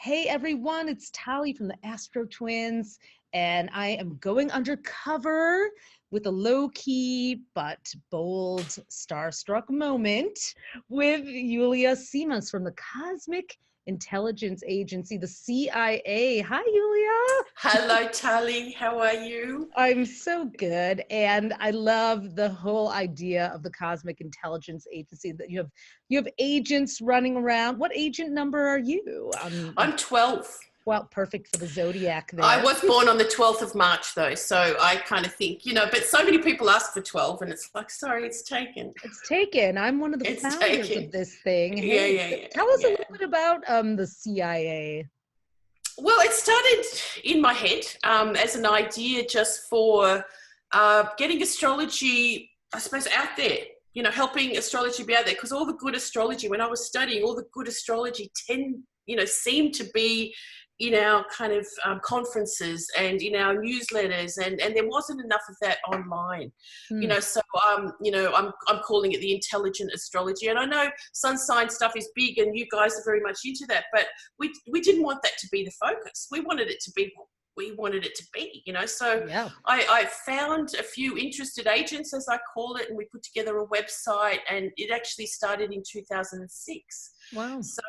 Hey everyone, it's Tali from the AstroTwins, and I am going undercover with a low-key but bold, starstruck moment with Julija Simas from the Cosmic Intelligence Agency, the CIA. Hi, Julija. Hello, Tali. How are you? I'm so good, and I love the whole idea of the Cosmic Intelligence Agency. That you have agents running around. What agent number are you? I'm 12. Well, perfect for the zodiac I there. was born on the 12th of March, though, so I kind of think, but so many people ask for 12, and it's like, sorry, it's taken. It's taken. I'm one of the It's founders taken. of this thing. Yeah, Hey, yeah, yeah, tell us a yeah. little bit about the CIA. Well, it started in my head as an idea just for getting astrology, I suppose, out there. Helping astrology be out there, because all the good astrology, when I was studying, all the good astrology seemed to be in our kind of conferences and in our newsletters, and there wasn't enough of that online. Hmm. So I'm calling it the intelligent astrology, and I know sun sign stuff is big, and you guys are very much into that, but we didn't want that to be the focus. We wanted it to be what we wanted it to be, so Yeah. I found a few interested agents, as I call it, and we put together a website, and it actually started in 2006. Wow. So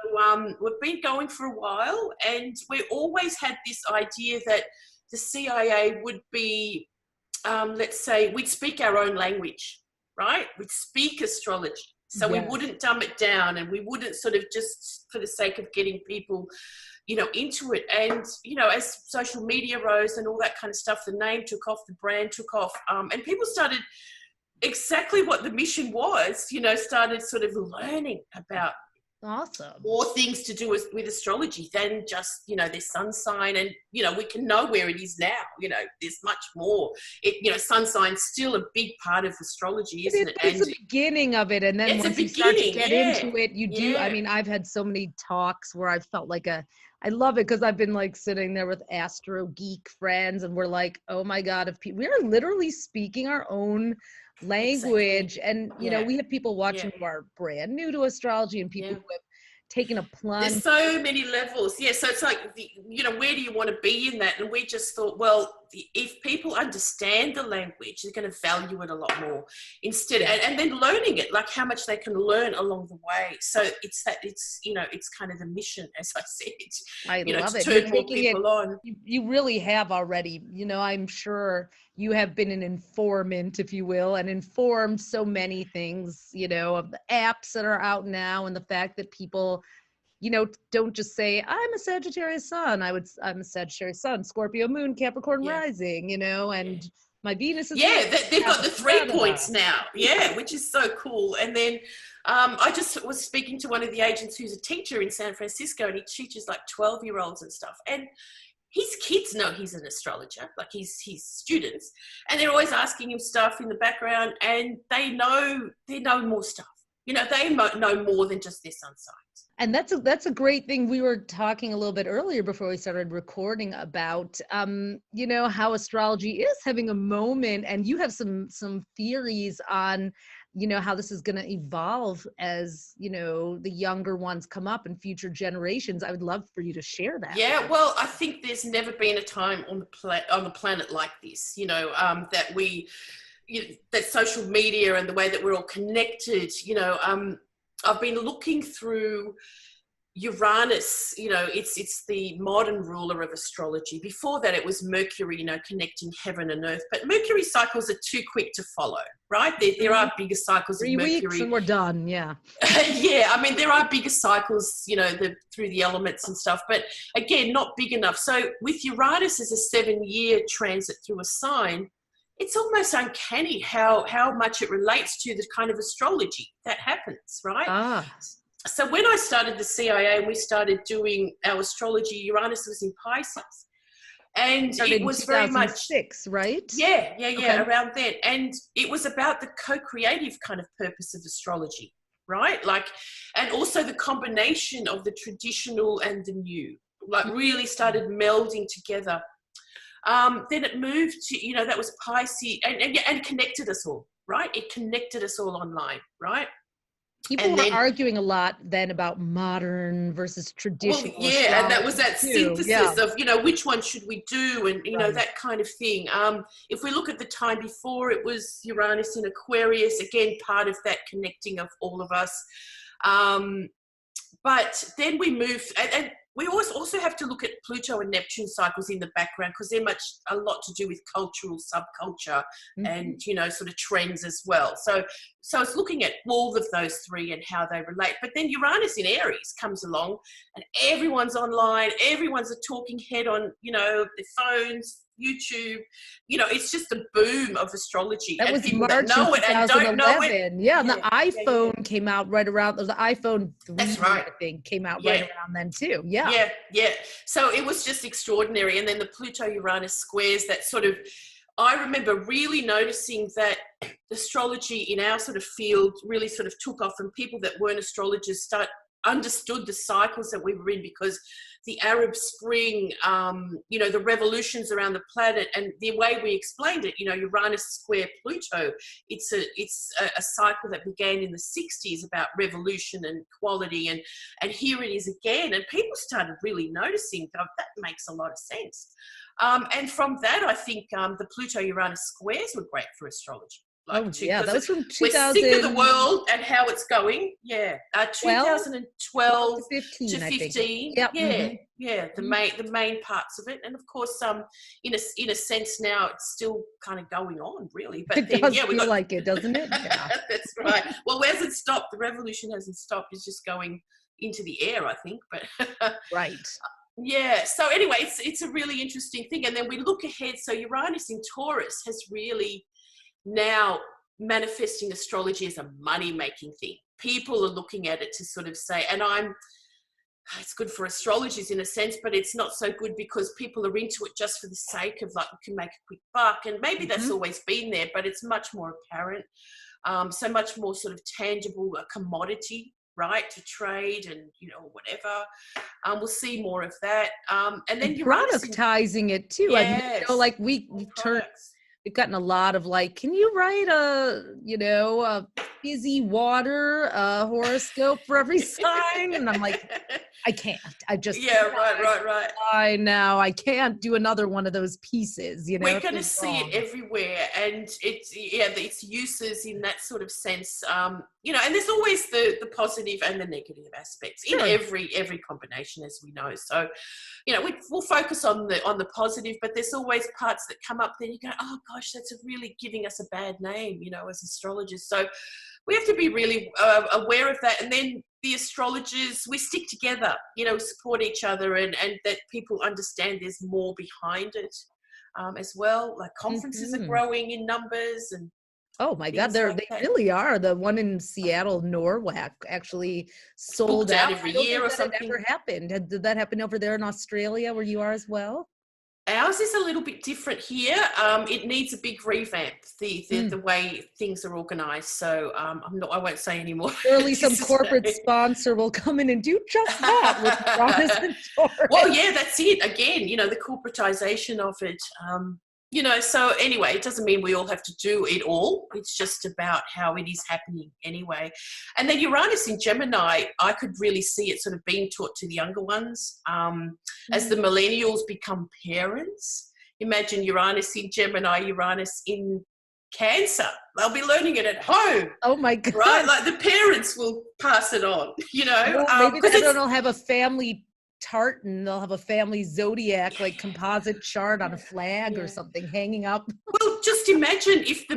we've been going for a while, and we always had this idea that the CIA would be, let's say, we'd speak our own language, right? We'd speak astrology. So we Yes. wouldn't dumb it down, and we wouldn't sort of just for the sake of getting people into it. And, as social media rose and all that kind of stuff, the name took off, the brand took off, and people started exactly what the mission was, started sort of learning about Awesome. more things to do with astrology than just, their sun sign. And, we can know where it is now, there's much more. Sun sign's still a big part of astrology, isn't it? It's And the beginning of it, and then it's a once you start to beginning, get yeah. into it, you do. I Yeah. mean, I've had so many talks where I've felt like I love it because I've been like sitting there with astro geek friends, and we're like, oh my God, we are literally speaking our own language. Exactly. And, Yeah. we have people watching Yeah. who are brand new to astrology and people Yeah. who have taken a There's plunge. so many levels. Yeah. So it's like, where do you want to be in that? And we just thought, well, if people understand the language, they're going to value it a lot more instead. Yeah. And then learning it, like how much they can learn along the way. So it's kind of the mission, as I said, I love to it. You're turn more taking it, people on. you really have already. I'm sure you have been an informant, if you will, and informed so many things, of the apps that are out now, and the fact that people, don't just say, I'm a Sagittarius sun. I'm a Sagittarius sun, Scorpio moon, Capricorn Yeah. rising, Yeah. and my Venus is Yeah, they've got the 3 da-da-da. points now. Yeah, which is so cool. And then I just was speaking to one of the agents who's a teacher in San Francisco, and he teaches like 12-year-olds and stuff. And his kids know he's an astrologer, like his students, and they're always asking him stuff in the background, and they know more stuff. They know more than just their sun signs. And that's a great thing. We were talking a little bit earlier before we started recording about how astrology is having a moment, and you have some theories on how this is going to evolve as the younger ones come up in future generations. I would love for you to share that. Yeah, well, I think there's never been a time on the planet like this. That that social media and the way that we're all connected. I've been looking through Uranus. It's the modern ruler of astrology. Before that, it was Mercury, connecting heaven and earth. But Mercury cycles are too quick to follow, right? There are bigger cycles of 3 Mercury. weeks and we're done. Yeah. Yeah, I mean, there are bigger cycles, through the elements and stuff, but again, not big enough. So with Uranus as a 7-year transit through a sign, it's almost uncanny how much it relates to the kind of astrology that happens, right? Ah. So when I started the CIA and we started doing our astrology, Uranus was in Pisces. And it was very much 2006, right? Yeah, Okay. around then. And it was about the co-creative kind of purpose of astrology, right? Like, and also the combination of the traditional and the new, like really started melding together. Then it moved to, that was Pisces, and connected us all, right? It connected us all online, right? People And were then, arguing a lot then about modern versus well, traditional yeah, and that was astrology that too. Yeah, synthesis of, which one should we do, and right. that kind of thing. If we look at the time before, it was Uranus in Aquarius, again, part of that connecting of all of us. But then we moved, and we always also have to look at Pluto and Neptune cycles in the background, because they're a lot to do with cultural subculture and sort of trends as well. So it's looking at all of those three and how they relate. But then Uranus in Aries comes along, and everyone's online, everyone's a talking head on their phones, YouTube. It's just a boom of astrology. That And was people that March in know it and don't know it. 2011. Yeah, and the Yeah. iPhone came out right around, the iPhone 3, That's right. I think, came out Yeah. right around then too. Yeah. Yeah. So it was just extraordinary. And then the Pluto-Uranus squares, that sort of, I remember really noticing that astrology in our sort of field really sort of took off, and people that weren't astrologers understood the cycles that we were in, because the Arab Spring, the revolutions around the planet, and the way we explained it, Uranus square Pluto, it's a cycle that began in the 60s about revolution and equality, and here it is again, and people started really noticing that makes a lot of sense. And from that, I think the Pluto-Uranus squares were great for astrology. That was from 2000. We're sick of the world and how it's going. Yeah, 2012 to 15. To 15. Yep. Yeah. The main parts of it, and of course, in a sense now it's still kind of going on, really. But It then, does feel like it, doesn't it? Yeah. That's right. Well, where hasn't stopped? The revolution hasn't stopped. It's just going into the air, I think. But right. Yeah. So anyway, it's a really interesting thing, and then we look ahead. So Uranus in Taurus has really now manifesting astrology as a money-making thing. People are looking at it to sort of say, and it's good for astrologers in a sense, but it's not so good because people are into it just for the sake of, like, we can make a quick buck, and maybe that's always been there, but it's much more apparent. So much more sort of tangible, a commodity, right, to trade and whatever. We'll see more of that, and then productizing it too. Yes. I mean, like we've gotten a lot of like, can you write a fizzy water horoscope for every sign? And I'm like, I can't. I just right. I know I can't do another one of those pieces. We're going to see it everywhere, and its uses in that sort of sense. And there's always the positive and the negative aspects in every combination, as we know. So, we'll focus on the positive, but there's always parts that come up. Then you go, oh gosh, that's really giving us a bad name, as astrologers. So we have to be really aware of that. And then the astrologers, we stick together, support each other, and that people understand there's more behind it as well. Like conferences are growing in numbers, and oh my God, they really are. The one in Seattle, Norwalk, actually sold out every year or something. That never happened. Did that happen over there in Australia where you are as well? Ours is a little bit different here. It needs a big revamp, the way things are organised. So I won't say anymore. Surely some corporate sponsor will come in and do just that with Uranus and Taurus. Well, yeah, that's it. Again, the corporatization of it. So anyway, it doesn't mean we all have to do it all. It's just about how it is happening anyway. And then Uranus in Gemini, I could really see it sort of being taught to the younger ones as the millennials become parents. Imagine Uranus in Gemini, Uranus in Cancer. They'll be learning it at home. Oh my God. Right? Like the parents will pass it on, Well, maybe everyone will have a family tartan, they'll have a family zodiac, like composite chart on a flag or something hanging up. Well, just imagine if the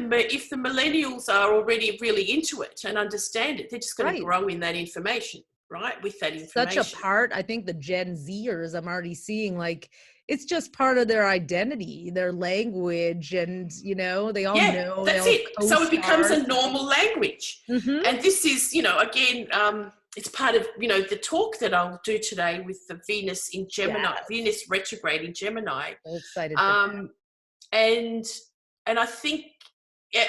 millennials are already really into it and understand it, they're just going to grow in that information, right? With that information. Such a part, I think the Gen Zers, I'm already seeing, like, it's just part of their identity, their language, and they all know. That's it. So it becomes a normal language, and this is, again. It's part of, the talk that I'll do today with the Venus in Gemini, Venus retrograde in Gemini. I'm excited. And I think,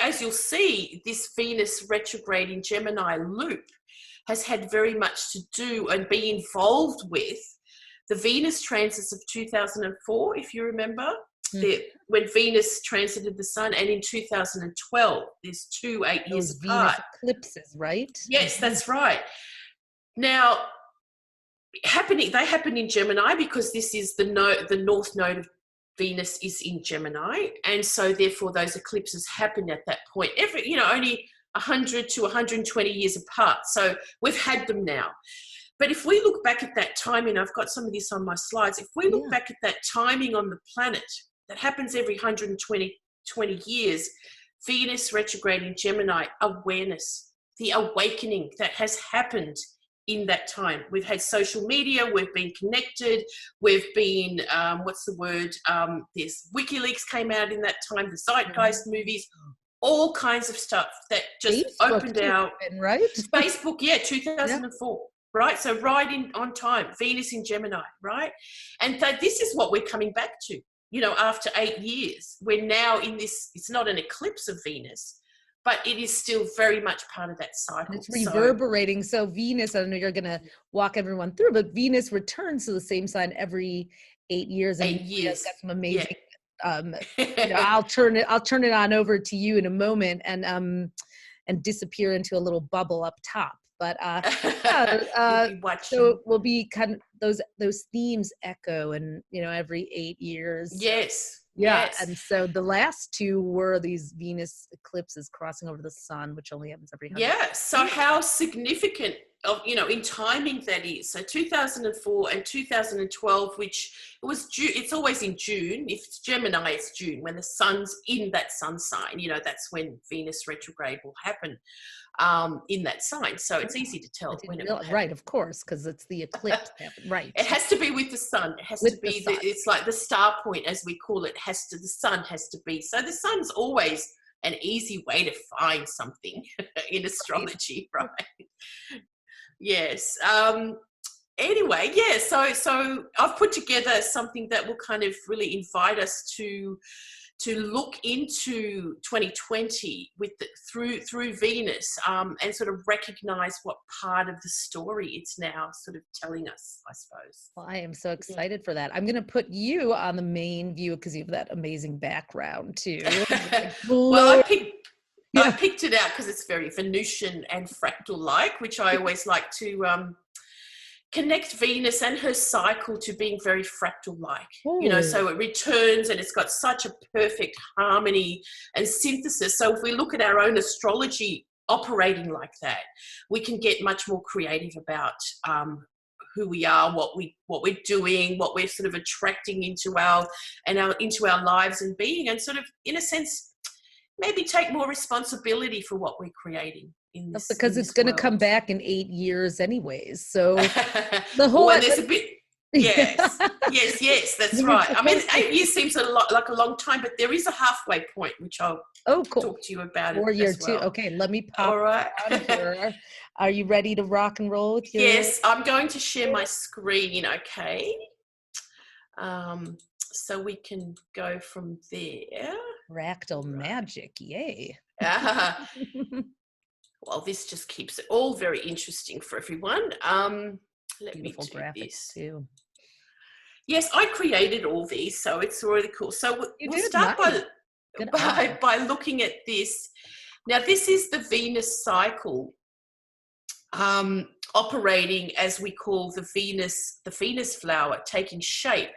as you'll see, this Venus retrograde in Gemini loop has had very much to do and be involved with the Venus transits of 2004, if you remember. when Venus transited the sun, and in 2012, there's 2 8 years Those apart. Venus eclipses, right? Yes, that's right. Now, they happen in Gemini because this is the north node of Venus is in Gemini, and so therefore those eclipses happen at that point. Only 100 to 120 years apart. So we've had them now. But if we look back at that timing, I've got some of this on my slides. If we look back at that timing on the planet, that happens every 120 years. Venus retrograde in Gemini, awareness, the awakening that has happened in that time. We've had social media, we've been connected, we've been, this WikiLeaks came out in that time, the Zeitgeist movies, all kinds of stuff that just Facebook opened out. Right? Facebook, 2004. Right, so right on time, Venus in Gemini, right? And so this is what we're coming back to, after 8 years. We're now in this, it's not an eclipse of Venus, but it is still very much part of that cycle. It's reverberating. So Venus, I don't know you're going to walk everyone through, but Venus returns to the same sign every 8 years. 8 years. That's some amazing. I'll turn it on over to you in a moment and disappear into a little bubble up top. But so it will be kind of those themes echo, and every 8 years. Yes. Yeah, yes. And so the last two were these Venus eclipses crossing over the sun, which only happens every 100 years. Yeah. So how significant in timing that is. So 2004 and 2012, which it was June. It's always in June. If it's Gemini, it's June when the sun's in that sun sign. That's when Venus retrograde will happen. In that sign, so it's easy to tell when it will happen. Right, of course, because it's the eclipse. Right, it has to be with the sun. It has to be. It's like the star point, as we call it. The sun has to be. So the sun's always an easy way to find something in astrology, right? Yes. Anyway, yeah. So I've put together something that will kind of really invite us to look into 2020 through Venus and sort of recognize what part of the story it's now sort of telling us, I suppose. Well, I am so excited for that. I'm going to put you on the main view because you have that amazing background too. Well, I picked it out because it's very Venusian and fractal-like, which I always like to connect Venus and her cycle to being very fractal-like, so it returns and it's got such a perfect harmony and synthesis. So if we look at our own astrology operating like that, we can get much more creative about who we are, what we're doing, what we're sort of attracting into our lives and being, and sort of, in a sense, maybe take more responsibility for what we're creating. Because it's going to come back in 8 years anyways. So the whole there's a bit. Yes, yes, that's right. I mean, 8 years seems like a long time, but there is a halfway point, which I'll talk to you about. 4 years as well. too. Okay, let me pop. All right. Here. Are you ready to rock and roll with your? Yes, I'm going to share my screen. Okay. So we can go from there. Fractal magic, yay! Well, this just keeps it all very interesting for everyone. Let Beautiful me do graphics this too. Yes, I created all these, so it's really cool. So we'll start by looking at this. Now, this is the Venus cycle operating, as we call the Venus flower taking shape.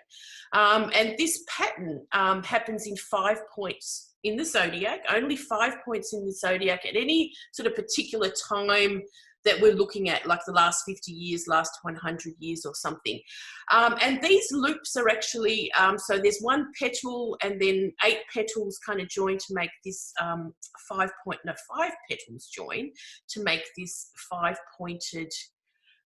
And this pattern happens in 5 points in the zodiac, only 5 points in the zodiac at any sort of particular time that we're looking at, like the last 50 years, last 100 years or something. And these loops are actually, so there's one petal and then 8 petals kind of join to make this 5 petals join to make this 5-pointed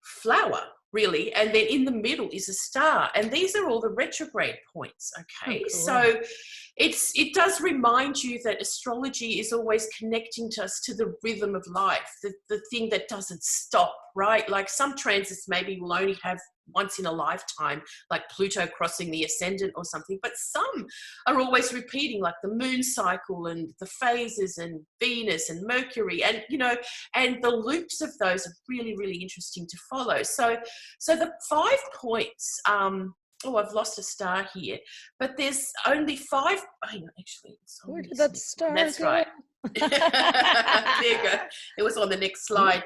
flower, really. And then in the middle is a star, and these are all the retrograde points. Okay. Oh, cool. So it does remind you that astrology is always connecting us to the rhythm of life, the thing that doesn't stop, right? Like some transits maybe will only have once in a lifetime, like Pluto crossing the ascendant or something, but some are always repeating, like the moon cycle and the phases and Venus and Mercury, and and the loops of those are really, really interesting to follow. So the 5 points oh, I've lost a star here, but there's only 5. Hang on, actually, it's on Where did this that next star one. That's go? right. There you go. It was on the next slide.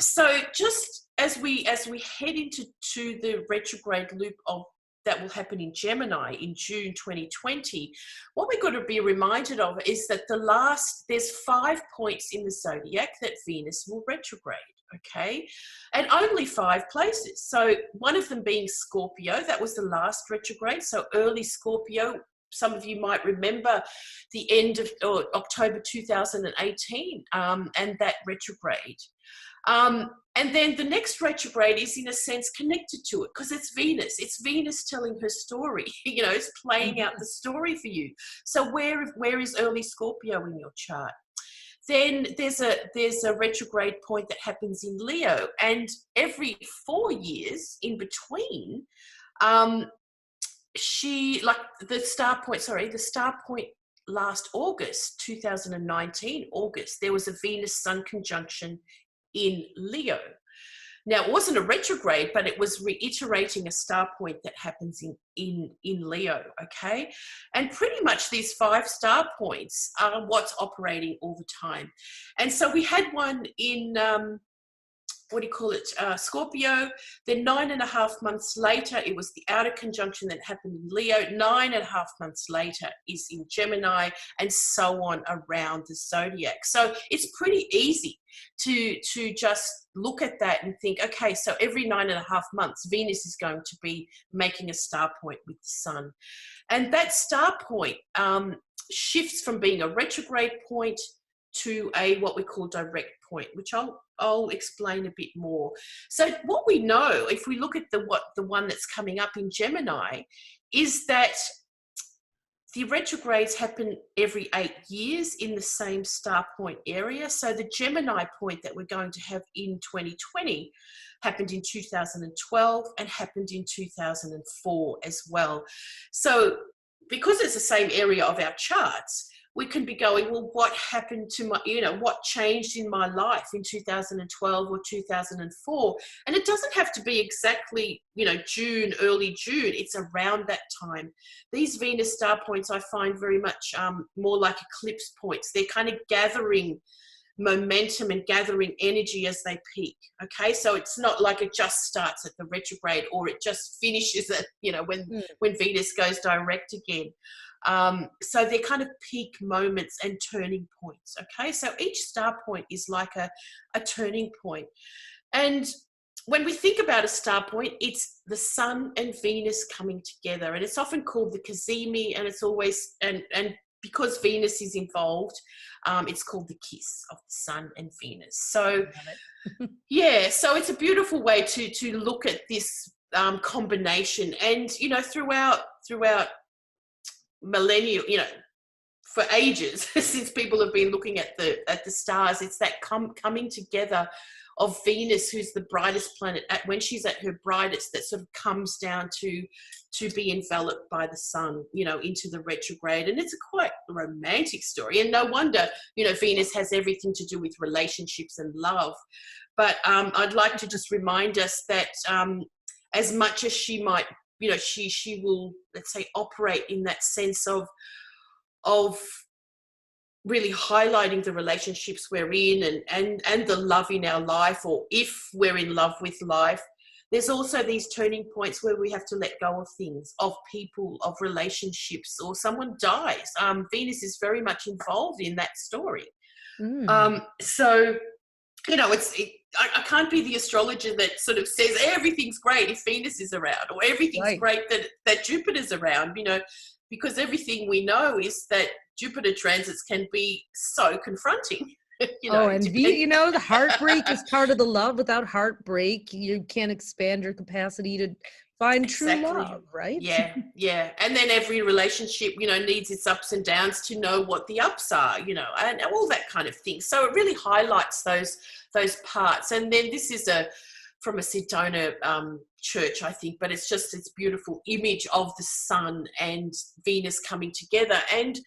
So just as we head into the retrograde loop of that will happen in Gemini in June 2020, what we've got to be reminded of is that there's 5 points in the zodiac that Venus will retrograde, okay? And only 5 places. So one of them being Scorpio, that was the last retrograde, so early Scorpio. Some of you might remember the end of October 2018 and that retrograde. And then the next retrograde is in a sense connected to it because it's Venus. It's Venus telling her story, you know, it's playing out the story for you. So where is early Scorpio in your chart? Then there's a retrograde point that happens in Leo, and every 4 years in between, the star point last August 2019, there was a Venus Sun conjunction in Leo. Now, it wasn't a retrograde, but it was reiterating a star point that happens in Leo, okay? And pretty much these 5 star points are what's operating all the time. And so we had one in, Scorpio. Then 9.5 months later, it was the outer conjunction that happened in Leo. 9.5 months later is in Gemini, and so on around the zodiac. So it's pretty easy to just look at that and think, okay, so every 9.5 months, Venus is going to be making a star point with the sun. And that star point shifts from being a retrograde point to a what we call direct point, which I'll explain a bit more. So what we know, if we look at the one that's coming up in Gemini, is that the retrogrades happen every 8 years in the same star point area. So the Gemini point that we're going to have in 2020 happened in 2012 and happened in 2004 as well. So because it's the same area of our charts, we can be going, well, what happened to my, what changed in my life in 2012 or 2004? And it doesn't have to be exactly, June, early June. It's around that time. These Venus star points I find very much more like eclipse points. They're kind of gathering momentum and gathering energy as they peak. Okay, so it's not like it just starts at the retrograde or it just finishes at, when Venus goes direct again. So they're kind of peak moments and turning points. Okay, so each star point is like a turning point. And when we think about a star point, it's the sun and Venus coming together, and it's often called the cazimi, and it's always, and because Venus is involved, it's called the kiss of the sun and Venus. So yeah, so it's a beautiful way to look at this combination. And throughout millennia, for ages, since people have been looking at the stars, it's that coming together of Venus, who's the brightest planet, when she's at her brightest, that sort of comes down to be enveloped by the sun, into the retrograde. And it's a quite romantic story, and no wonder, Venus has everything to do with relationships and love. But I'd like to just remind us that as much as she might, she will, let's say, operate in that sense of really highlighting the relationships we're in and the love in our life, or if we're in love with life. There's also these turning points where we have to let go of things, of people, of relationships, or someone dies. Venus is very much involved in that story. So, I can't be the astrologer that sort of says everything's great if Venus is around, or everything's great that Jupiter's around, because everything we know is that Jupiter transits can be so confronting. The heartbreak is part of the love. Without heartbreak, you can't expand your capacity to find true love, right? Yeah. And then every relationship, needs its ups and downs to know what the ups are, and all that kind of thing. So it really highlights those parts. And then this is from a Sedona church, I think, but it's just this beautiful image of the sun and Venus coming together. And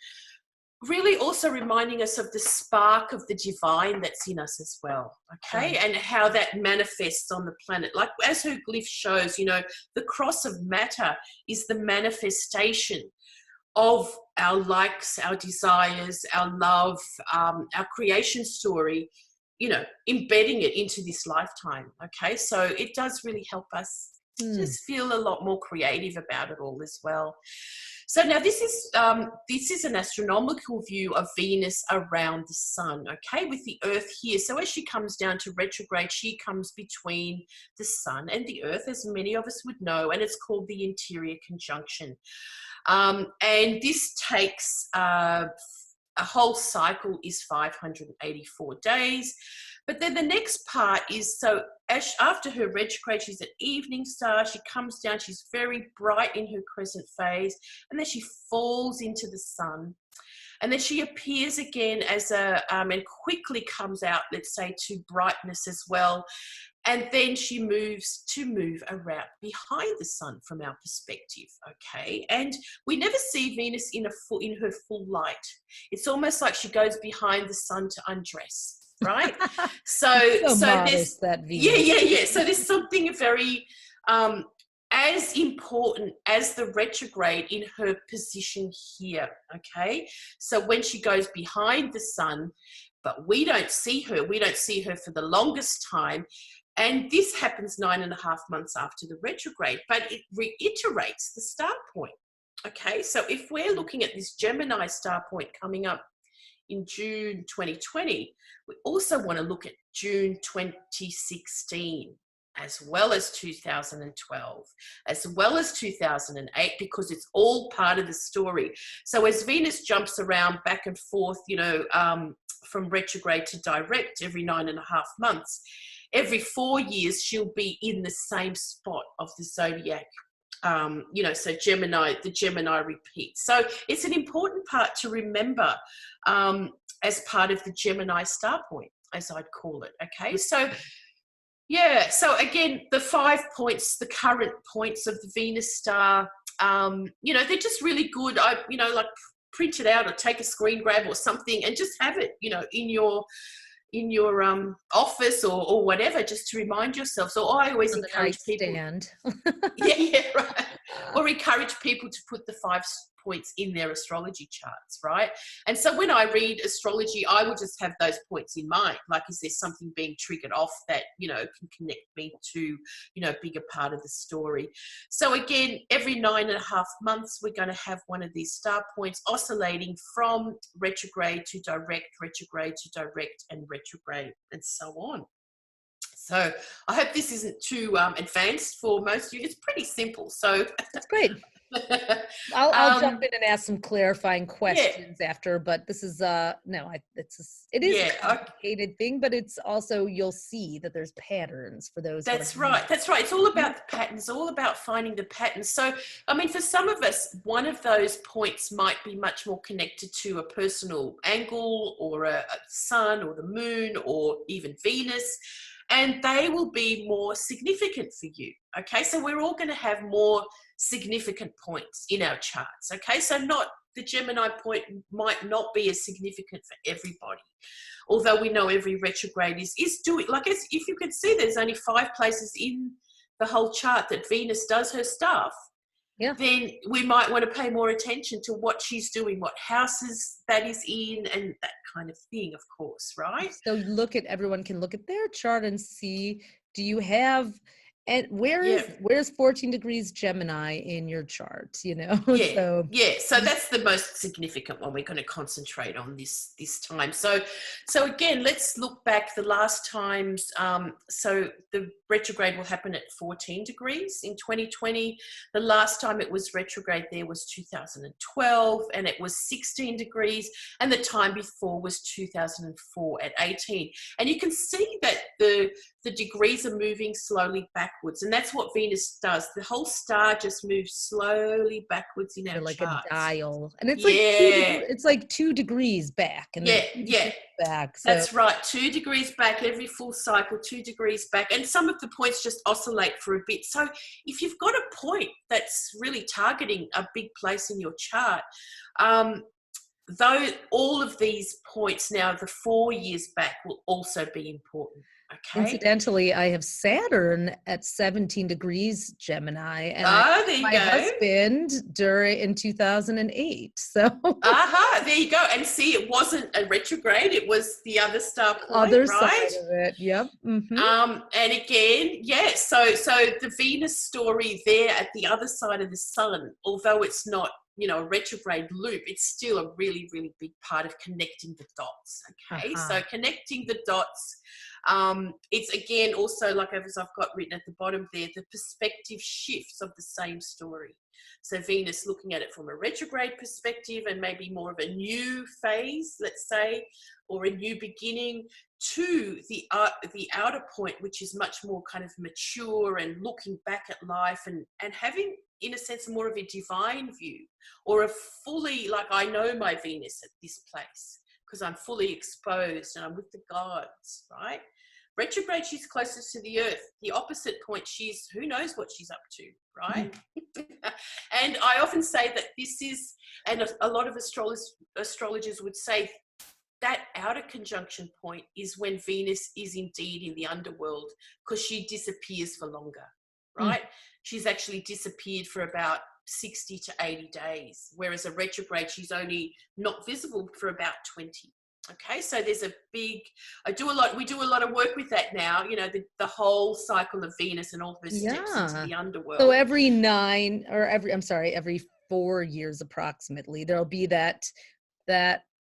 really also reminding us of the spark of the divine that's in us as well, okay? Right. And how that manifests on the planet. Like as her glyph shows, you know, the cross of matter is the manifestation of our likes, our desires, our love, our creation story, you know, embedding it into this lifetime, okay? So it does really help us just feel a lot more creative about it all as well. So now this is an astronomical view of Venus around the sun, okay, with the Earth here. So as she comes down to retrograde, she comes between the sun and the Earth, as many of us would know, and it's called the interior conjunction. And this takes a whole cycle is 584 days. But then the next part is, so after her retrograde, she's an evening star. She comes down, she's very bright in her crescent phase, and then she falls into the sun. And then she appears again as and quickly comes out, let's say, to brightness as well. And then she move around behind the sun from our perspective, okay? And we never see Venus in her full light. It's almost like she goes behind the sun to undress. Right, so modest, that Venus. Yeah. So there's something very as important as the retrograde in her position here. Okay, so when she goes behind the sun, but we don't see her. We don't see her for the longest time, and this happens 9.5 months after the retrograde. But it reiterates the start point. Okay, so if we're looking at this Gemini star point coming up in June 2020, we also want to look at June 2016, as well as 2012, as well as 2008, because it's all part of the story. So as Venus jumps around back and forth, you know, from retrograde to direct every 9.5 months, every 4 years she'll be in the same spot of the zodiac. You know, so the Gemini repeats. So it's an important part to remember as part of the Gemini star point, as I'd call it. Okay, so yeah, so again, the 5 points, the current points of the Venus star, you know, they're just really good. You know, like print it out or take a screen grab or something and just have it, you know, in your office or whatever, just to remind yourself. So I always encourage people. Yeah, right. Or encourage people to put the 5 points in their astrology charts, right? And so when I read astrology, I will just have those points in mind. Like, is there something being triggered off that, you know, can connect me to, you know, a bigger part of the story? So again, every 9.5 months, we're going to have one of these star points oscillating from retrograde to direct, and retrograde, and so on. So I hope this isn't too advanced for most of you. It's pretty simple. So that's great. I'll jump in and ask some clarifying questions after, but this is it is a complicated thing, but it's also, you'll see that there's patterns for those. That's right. It's all about the patterns, all about finding the patterns. So, I mean, for some of us, one of those points might be much more connected to a personal angle or a sun or the moon or even Venus, and they will be more significant for you. Okay, so we're all going to have more significant points in our charts. Okay, so not the Gemini point might not be as significant for everybody, although we know every retrograde is doing, like, as if you can see, there's only 5 places in the whole chart that Venus does her stuff. Yeah. Then we might want to pay more attention to what she's doing, what houses that is in, and that kind of thing, of course, right? So everyone can look at their chart and see, do you have, and where's 14 degrees Gemini in your chart, you know? So that's the most significant one we're going to concentrate on this time. So again, let's look back the last times. So the retrograde will happen at 14 degrees in 2020. The last time it was retrograde there was 2012, and it was 16 degrees, and the time before was 2004 at 18. And you can see that the degrees are moving slowly backwards, and that's what Venus does. The whole star just moves slowly backwards in our like charts. A dial, and it's like 2 degrees back, and back. So. That's right, 2 degrees back every full cycle, 2 degrees back, and some of the points just oscillate for a bit. So if you've got a point that's really targeting a big place in your chart, though all of these points now, the 4 years back, will also be important. Okay. Incidentally, I have Saturn at 17 degrees Gemini, and There you my go. husband in 2008. So there you go. And see, it wasn't a retrograde; it was the other star point, other right? side of it. Yep. Mm-hmm. And again, so the Venus story there at the other side of the sun, although it's not, a retrograde loop, it's still a really, really big part of connecting the dots. Okay, so connecting the dots. It's again also, like as I've got written at the bottom there, the perspective shifts of the same story. So Venus looking at it from a retrograde perspective and maybe more of a new phase, let's say, or a new beginning, to the outer point, which is much more kind of mature and looking back at life and having, in a sense, more of a divine view, or a fully, like, I know my Venus at this place because I'm fully exposed and I'm with the gods, right? Retrograde, she's closest to the earth. The opposite point, she's, who knows what she's up to, right? And I often say that this is, and a lot of astrologers would say, that outer conjunction point is when Venus is indeed in the underworld, because she disappears for longer, right? She's actually disappeared for about 60 to 80 days, whereas a retrograde, she's only not visible for about 20. Okay, so there's a big, we do a lot of work with that now, the whole cycle of Venus and all her steps into the underworld. So every 4 years approximately, there'll be that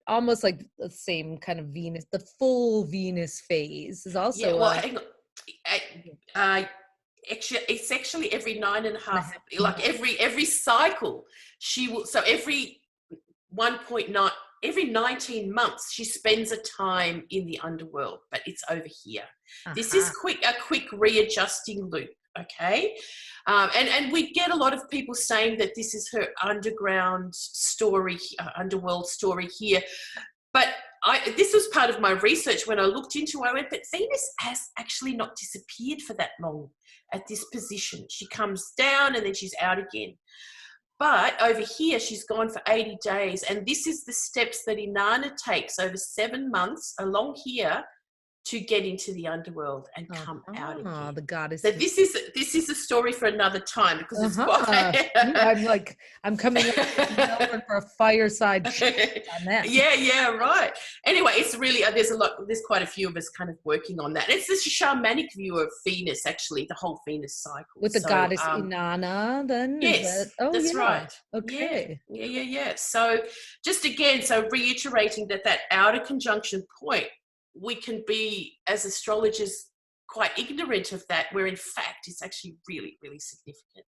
almost like the same kind of Venus, the full Venus phase is also. Yeah, well, hang on. It's actually every 9.5, like every cycle, she will, so every 1.9, every 19 months, she spends a time in the underworld, but it's over here. This is a quick readjusting loop, okay? And we get a lot of people saying that this is her underground story, underworld story here. But this was part of my research when I looked into it. I went, but Venus has actually not disappeared for that long at this position. She comes down and then she's out again. But over here, she's gone for 80 days. And this is the steps that Inanna takes over 7 months along here to get into the underworld and come out again. The goddess. So this is a story for another time, because it's quite. I'm coming up for a fireside chat on that. Yeah, right. Anyway, it's really there's quite a few of us kind of working on that. It's this shamanic view of Venus, actually, the whole Venus cycle. With the goddess Inanna, then? Yes, that's right. Okay. Yeah. So just again, reiterating that outer conjunction point, we can be, as astrologers, quite ignorant of that, where in fact it's actually really, really significant.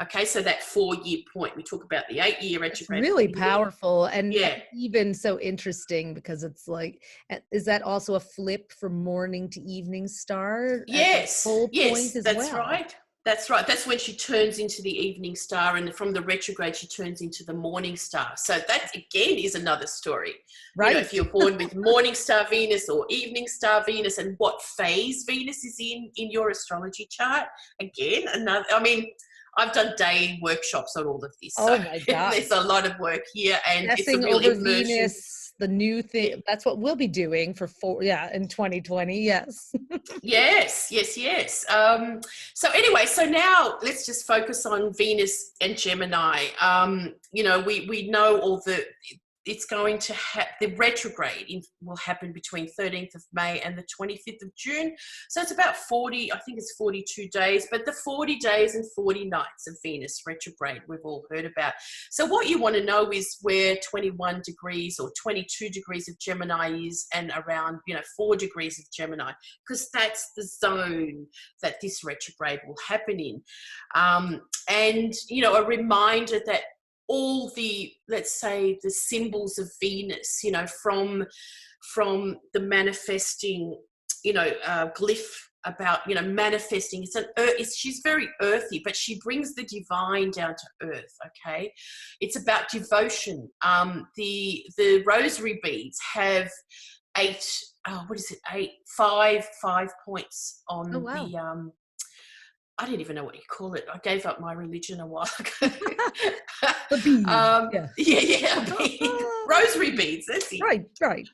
Okay, so that 4-year point, we talk about the 8-year retrograde. It's really powerful and even so interesting, because it's like, is that also a flip from morning to evening star? Yes, that's right. That's right. That's when she turns into the evening star, and from the retrograde, she turns into the morning star. So that, again, is another story. Right. If you're born with morning star Venus or evening star Venus, and what phase Venus is in your astrology chart. Again, I've done day workshops on all of this. Oh, my God. There's a lot of work here, and Guessing it's a real over immersion. Venus, the new thing. That's what we'll be doing in 2020. Yes. Yes. So anyway, now let's just focus on Venus and Gemini. We know all it's going to the retrograde will happen between 13th of May and the 25th of June. So it's about 42 days, but the 40 days and 40 nights of Venus retrograde we've all heard about. So what you want to know is where 21 degrees or 22 degrees of Gemini is, and around 4 degrees of Gemini, because that's the zone that this retrograde will happen in. And a reminder that all the, let's say, the symbols of Venus, from the manifesting, glyph about, manifesting. She's very earthy, but she brings the divine down to earth. Okay, it's about devotion. The rosary beads have 5 points on I didn't even know what you call it. I gave up my religion a while ago. The bead. Yeah. Bead. Rosary beads. That's it. Right.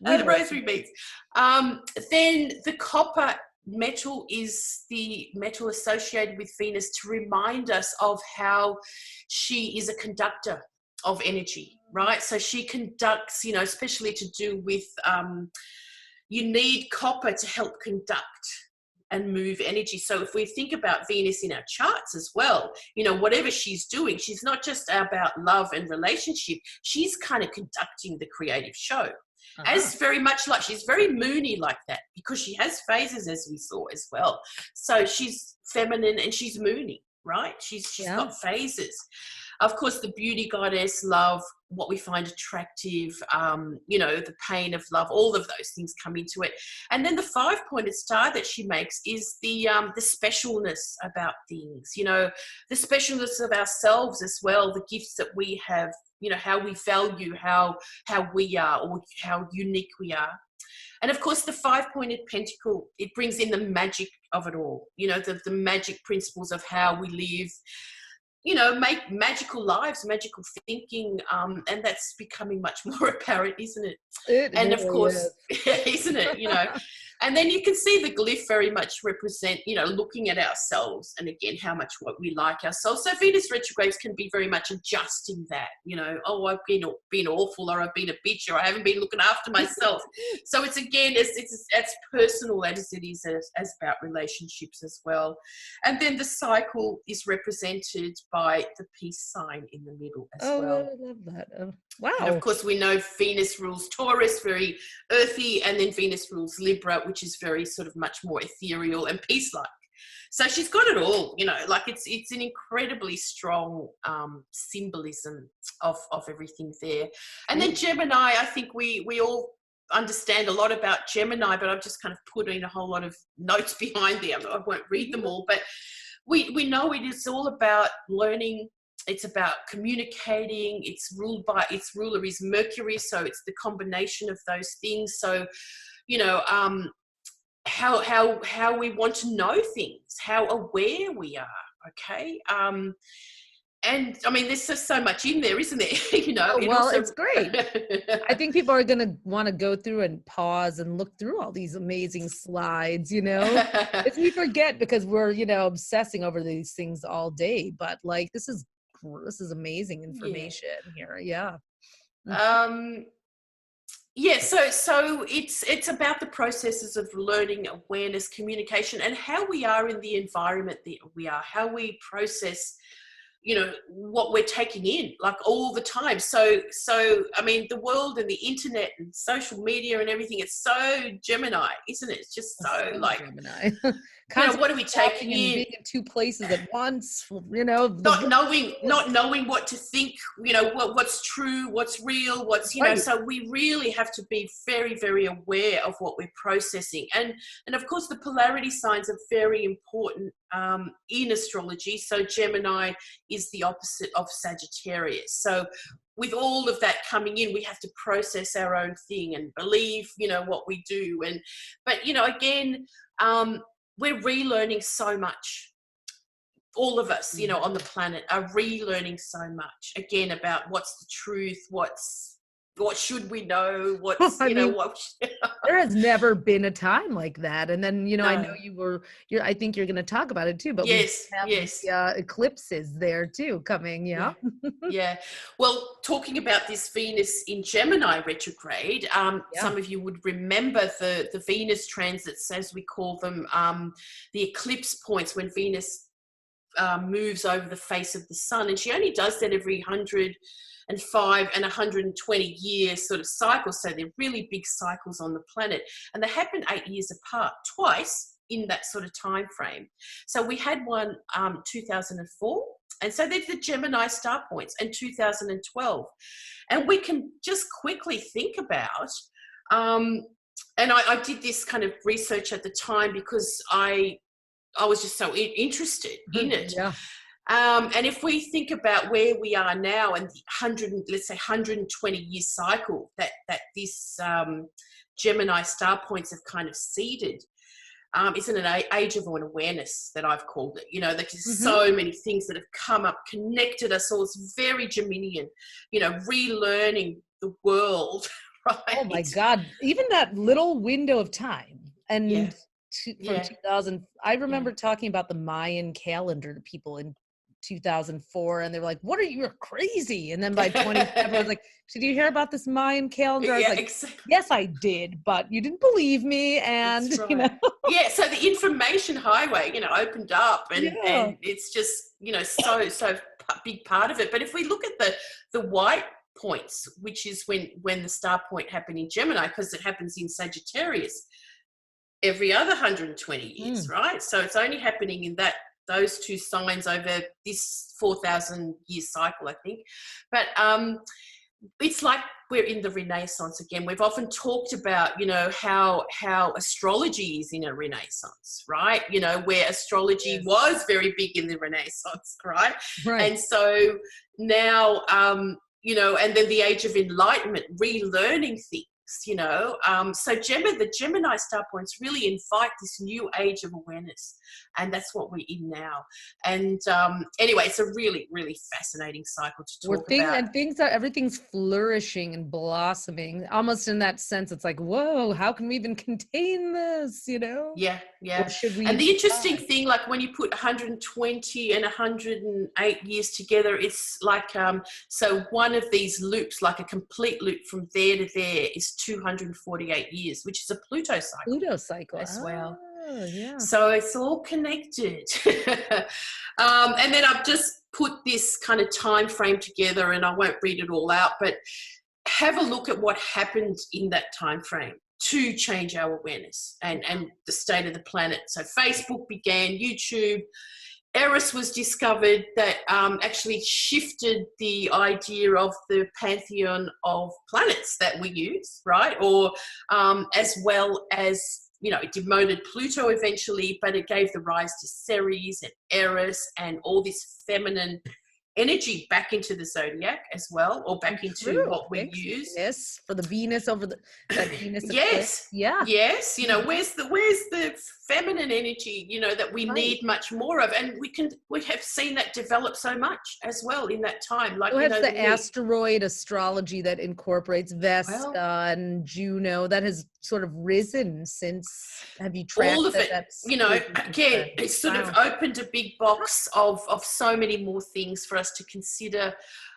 The rosary beads. Then the copper metal is the metal associated with Venus to remind us of how she is a conductor of energy, right? So she conducts, especially to do with, you need copper to help conduct and move energy. So if we think about Venus in our charts as well, whatever she's doing, she's not just about love and relationship, she's kind of conducting the creative show. As very much like, she's very moony like that, because she has phases, as we saw as well. So she's feminine and she's moony, right? She's got phases. Of course, the beauty goddess, love, what we find attractive, the pain of love, all of those things come into it. And then the 5-pointed star that she makes is the specialness about things, the specialness of ourselves as well, the gifts that we have, how we value, how we are, or how unique we are. And of course, the 5-pointed pentacle, it brings in the magic of it all, the magic principles of how we live, make magical lives, magical thinking, and that's becoming much more apparent, isn't it? And of course, isn't it? And then you can see the glyph very much represent, looking at ourselves, and again, how much what we like ourselves. So Venus retrogrades can be very much adjusting that, oh, I've been awful, or I've been a bitch, or I haven't been looking after myself. So it's, again, it's as personal as it is as about relationships as well. And then the cycle is represented by the peace sign in the middle as well. I love that. Wow. And of course, we know Venus rules Taurus, very earthy, and then Venus rules Libra, which is very sort of much more ethereal and peace-like. So she's got it all, like it's an incredibly strong symbolism of everything there. And then Gemini, I think we all understand a lot about Gemini, but I've just kind of put in a whole lot of notes behind there. I won't read them all, but we know it is all about learning. It's about communicating. Its ruler is Mercury, so it's the combination of those things. So, how we want to know things, how aware we are. Okay. And I mean, there's just so much in there, isn't there? It's great. I think people are going to want to go through and pause and look through all these amazing slides, if we forget, because we're, obsessing over these things all day, but like, this is amazing information here. Yeah. So it's about the processes of learning, awareness, communication, and how we are in the environment that we are, how we process, what we're taking in, like, all the time. So I mean, the world and the internet and social media and everything, it's so Gemini, isn't it? It's just so like Gemini. What are we taking in? Being in two places at once, not knowing what to think, what's true, what's real, what's, right. So we really have to be very, very aware of what we're processing. And of course, the polarity signs are very important in astrology. So Gemini is the opposite of Sagittarius. So with all of that coming in, we have to process our own thing and believe, what we do. But again, we're relearning so much. All of us, on the planet are relearning so much, again, about what's the truth, what should we know, there has never been a time like that. And then, I know I think you're going to talk about it too, but yes. Eclipses there too coming. Yeah. Well, talking about this Venus in Gemini retrograde, some of you would remember the Venus transits, as we call them, the eclipse points, when Venus moves over the face of the sun, and she only does that every 105 and 120 year sort of cycles. So they're really big cycles on the planet, and they happen 8 years apart, twice in that sort of time frame. So we had one 2004, and so there's the Gemini star points, and 2012, and we can just quickly think about and I did this kind of research at the time because I was just so interested in it. Yeah. And if we think about where we are now and the 120 year cycle that this Gemini star points have kind of seeded, it's an age of awareness that I've called it. You know, there's so many things that have come up, connected us all. It's very Geminian, you know, relearning the world, right? Oh my God. Even that little window of time. And from 2000, I remember talking about the Mayan calendar to people in 2004, and they were like, what are you, you're crazy. And then by 27, I was like, did you hear about this Mayan calendar? I was like, exactly. Yes, I did, but you didn't believe me. And, That's right. you know. Yeah, so the information highway, you know, opened up, and it's just, you know, so big part of it. But if we look at the white points, which is when the star point happened in Gemini, because it happens in Sagittarius every other 120 years, right? So it's only happening in those two signs over this 4,000 year cycle, I think. But it's like we're in the Renaissance again. We've often talked about, you know, how astrology is in a Renaissance, right? You know, where astrology was very big in the Renaissance, right? And so now, you know, and then the age of enlightenment, relearning things, you know. So the Gemini star points really invite this new age of awareness, and that's what we're in now. And anyway, it's a really, really fascinating cycle to talk about. And everything's flourishing and blossoming, almost in that sense. It's like, whoa, how can we even contain this, you know? Yeah. Or should we? And the interesting thing, like when you put 120 and 108 years together, it's like, so one of these loops, like a complete loop from there to there, is 248 years, which is a Pluto cycle as well. Yeah. So it's all connected. And then I've just put this kind of time frame together, and I won't read it all out, but have a look at what happened in that time frame to change our awareness and the state of the planet. So Facebook began, YouTube, Eris was discovered, that actually shifted the idea of the pantheon of planets that we use, right? Or as well as, you know, it demoted Pluto eventually, but it gave the rise to Ceres and Eris and all this feminine energy back into the zodiac as well, or back into what we use. Yes, for the Venus over that Venus. Yes, yes. You know, where's the feminine energy? You know, that we need much more of, and we have seen that develop so much as well in that time. Like, you know, the asteroid astrology that incorporates Vesta and Juno that has sort of risen since. Have you tracked all of it? You know, again, it's sort of opened a big box of so many more things for us to consider.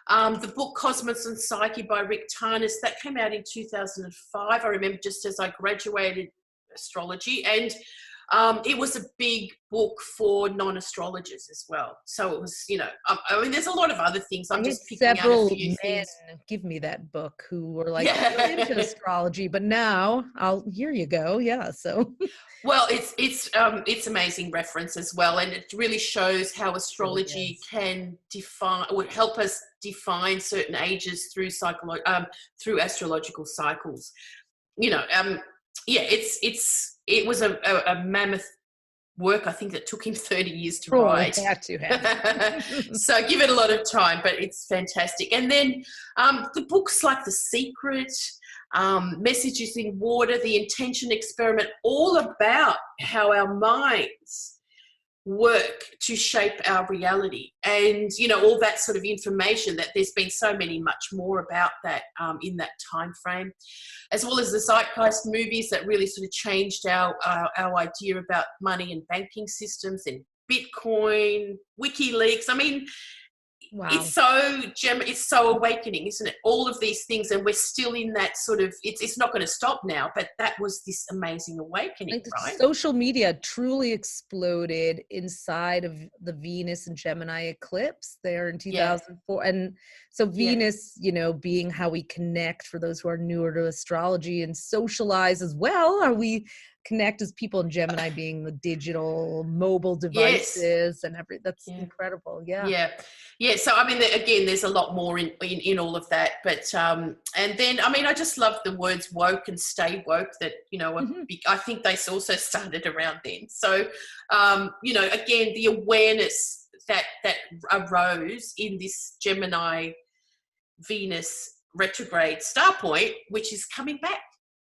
The book Cosmos and Psyche by Rick Tarnas, that came out in 2005. I remember just as I graduated astrology, and it was a big book for non-astrologers as well. So it was, you know, I mean, there's a lot of other things. I'm just picking out a few things. Give me that book who were like into astrology, but now here you go. Yeah. So. Well, it's amazing reference as well, and it really shows how astrology can help us define certain ages through through astrological cycles. You know, it was a mammoth work. I think that took him 30 years to write. Had to. So give it a lot of time, but it's fantastic. And then the books like The Secret, Messages in Water, The Intention Experiment, all about how our minds work to shape our reality, and, you know, all that sort of information. That there's been so much more about that in that time frame, as well as the Zeitgeist movies that really sort of changed our idea about money and banking systems, and Bitcoin, WikiLeaks. I mean, it's so awakening, isn't it? All of these things, and we're still in that sort of, it's not going to stop now, but that was this amazing awakening, right? Social media truly exploded inside of the Venus and Gemini eclipse there in 2004. And so Venus, you know, being how we connect for those who are newer to astrology, and socialize as well. Are we connect as people, in Gemini being the digital mobile devices and that's incredible. So I mean, again, there's a lot more in all of that, but and then, I mean, I just love the words woke and stay woke, that, you know, I think they also started around then. So you know, again, the awareness that arose in this Gemini Venus retrograde star point, which is coming back.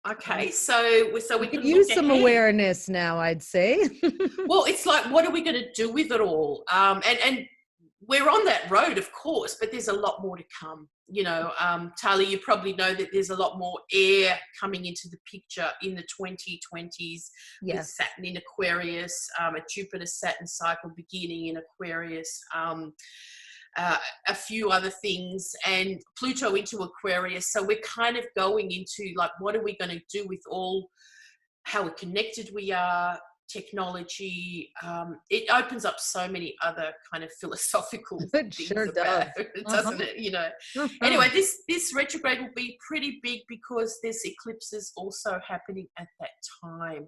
Okay, so we You can could use look some ahead. awareness now, I'd say. Well, it's like, what are we going to do with it all? And we're on that road, of course, but there's a lot more to come. Tali, you probably know that there's a lot more air coming into the picture in the 2020s with Yes. Saturn in Aquarius, a Jupiter-Saturn cycle beginning in Aquarius, a few other things, and Pluto into Aquarius. So we're kind of going into like, what are we going to do with how connected we are, technology. It opens up so many other kind of philosophical It things sure about does. it, doesn't it? Anyway, this retrograde will be pretty big because there's eclipses also happening at that time.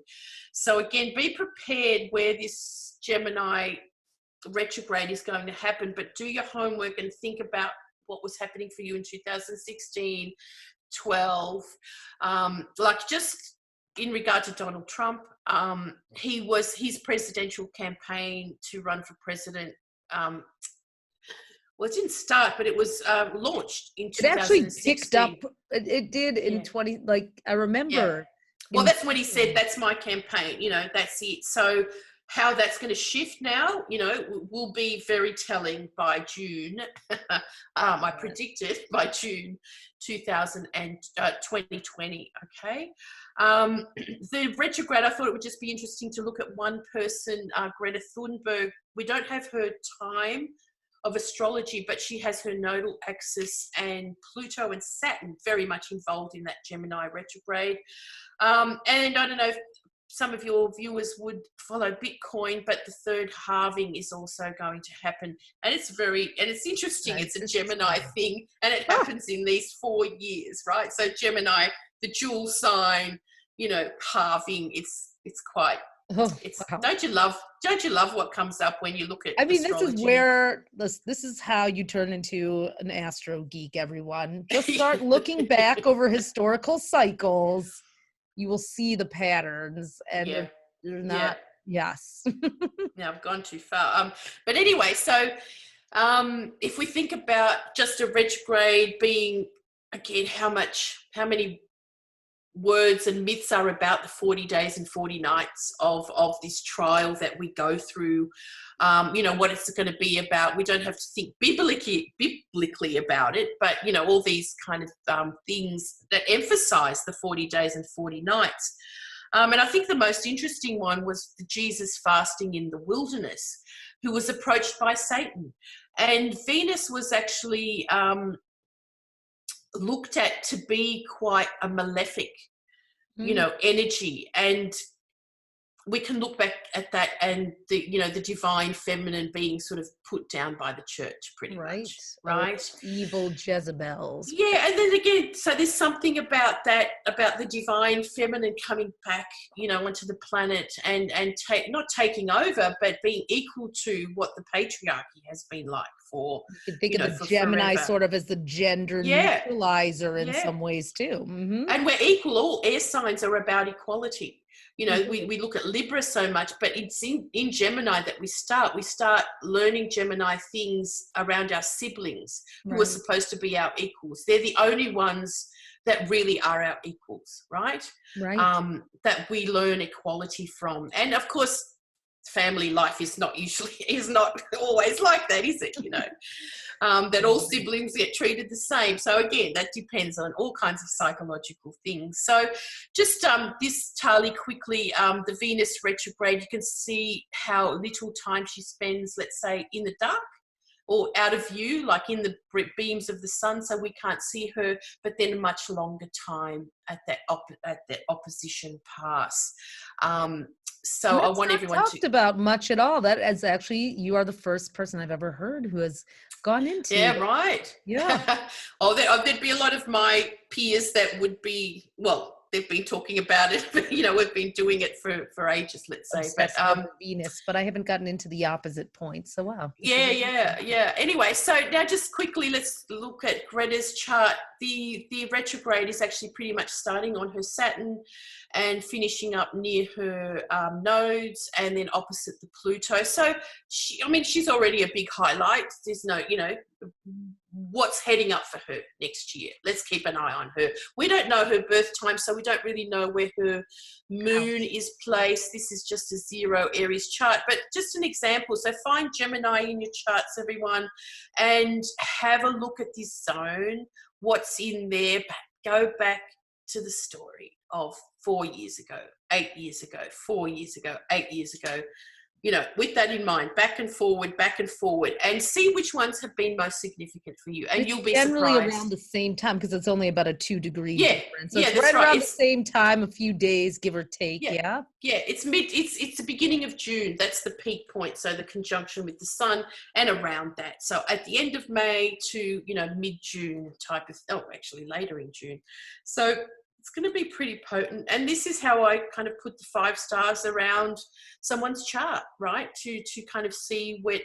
So again, be prepared where this Gemini retrograde is going to happen, but do your homework and think about what was happening for you in 2016, 12, like just in regard to Donald Trump, his presidential campaign to run for president. Well, it didn't start, but it was launched in 2016. It actually picked up. It did in 20. Like I remember. Yeah. Well, that's when he said, "That's my campaign." That's it. So how that's going to shift now, will be very telling by June. I predicted by June 2020. Okay. The retrograde, I thought it would just be interesting to look at one person, Greta Thunberg. We don't have her time of astrology, but she has her nodal axis and Pluto and Saturn very much involved in that Gemini retrograde. And I don't know if some of your viewers would follow Bitcoin, but the third halving is also going to happen. And it's interesting. It's a Gemini thing, and it happens in these 4 years, right? So Gemini, the jewel sign, halving, it's quite, wow. Don't you love what comes up when you look at astrology? This is where this is how you turn into an astro geek, everyone. Just start looking back over historical cycles. You will see the patterns, and they're not. Yes. Now I've gone too far. But anyway, so if we think about just a retrograde being, again, how many words and myths are about the 40 days and 40 nights of this trial that we go through, what it's going to be about. We don't have to think biblically about it, but, all these kind of things that emphasize the 40 days and 40 nights. And I think the most interesting one was the Jesus fasting in the wilderness, who was approached by Satan. And Venus was actually looked at to be quite a malefic, energy. And we can look back at that and the divine feminine being sort of put down by the church pretty much, right? Evil Jezebels. Yeah, and then again, so there's something about that, about the divine feminine coming back, onto the planet and not taking over, but being equal to what the patriarchy has been like for, you can think of the Gemini forever. Sort of as the gender neutralizer in some ways too. Mm-hmm. And we're equal. All air signs are about equality. We look at Libra so much, but it's in Gemini that we start learning Gemini things around our siblings who are supposed to be our equals. They're the only ones that really are our equals, right? That we learn equality from. And of course, family life is not always like that, is it? That all siblings get treated the same. So again, that depends on all kinds of psychological things. So just this Tali quickly, the Venus retrograde, you can see how little time she spends, let's say, in the dark or out of view, like in the beams of the sun, so we can't see her, but then a much longer time at that opposition pass. So I want everyone to talked about much at all. That is actually, you are the first person I've ever heard who has gone into. Yeah, right. Yeah. There'd be a lot of my peers that would be, well, they've been talking about it, but we've been doing it for ages, let's say. Obsessed with Venus, but I haven't gotten into the opposite point. So wow. Yeah. Anyway, so now just quickly, let's look at Greta's chart. the retrograde is actually pretty much starting on her Saturn and finishing up near her nodes, and then opposite the Pluto. So she's already a big highlight. There's no, what's heading up for her next year. Let's keep an eye on her. We don't know her birth time, so we don't really know where her moon is placed. This is just a 0 Aries chart, but just an example. So find Gemini in your charts, everyone, and have a look at this zone, what's in there. Go back to the story of 4 years ago, 8 years ago, 4 years ago, 8 years ago, with that in mind, back and forward, and see which ones have been most significant for you. And you'll be generally surprised. Around the same time, because it's only about a 2-degree difference. So yeah, it's that's right around the same time, a few days, give or take. Yeah. It's the beginning of June. That's the peak point. So the conjunction with the sun and around that. So at the end of May to, mid-June type of, actually later in June. So it's going to be pretty potent. And this is how I kind of put the 5 stars around someone's chart, right? To kind of see where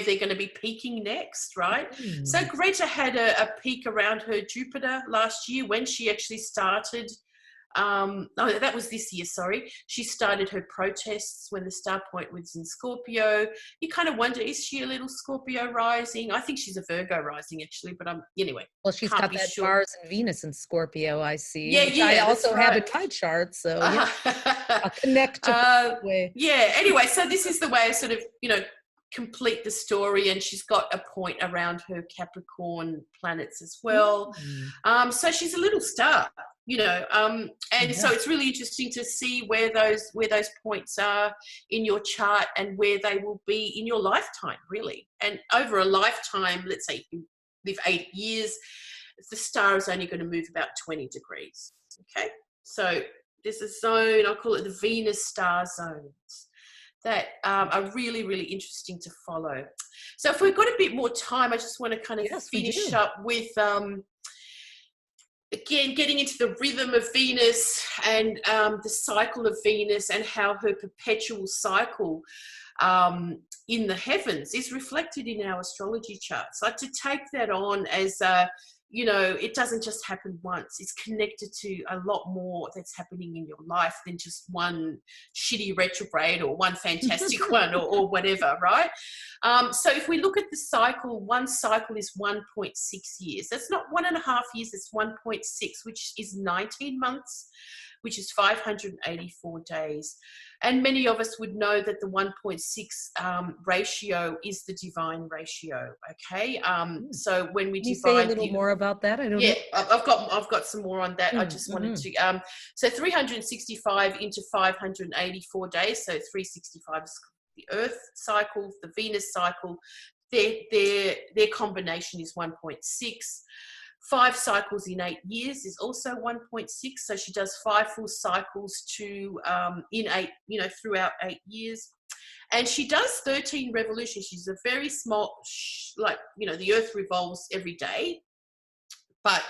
they're going to be peaking next, right? So Greta had a peak around her Jupiter last year when she actually started. That was this year, sorry. She started her protests when the star point was in Scorpio. You kind of wonder, is she a little Scorpio rising? I think she's a Virgo rising, actually, but anyway. Well, she's got that Mars and Venus in Scorpio, I see. Yeah, I also have in my chart, so I'll connect to that way. Yeah, anyway, so this is the way I sort of, complete the story, and she's got a point around her Capricorn planets as well. So she's a little star, and so it's really interesting to see where those points are in your chart and where they will be in your lifetime, really. And over a lifetime, let's say you live 8 years, the star is only going to move about 20 degrees. Okay, so there's a zone, I'll call it the Venus star zones, that are really, really interesting to follow. So if we've got a bit more time, I just want to kind of finish up with, again, getting into the rhythm of Venus and the cycle of Venus and how her perpetual cycle in the heavens is reflected in our astrology charts. Like to take that on as it doesn't just happen once. It's connected to a lot more that's happening in your life than just one shitty retrograde or one fantastic one or whatever, right? So if we look at the cycle, one cycle is 1.6 years. That's not 1.5 years, it's 1.6, which is 19 months, which is 584 days. And many of us would know that the 1.6 ratio is the divine ratio. Okay, so when we divide, say a little more about that. I don't know. I've got some more on that. I just wanted to. So 365 into 584 days. So 365 is the Earth cycle, the Venus cycle. Their combination is 1.6. 5 cycles in 8 years is also 1.6. So she does 5 full cycles in 8, throughout 8 years. And she does 13 revolutions. She's a very small, the Earth revolves every day, but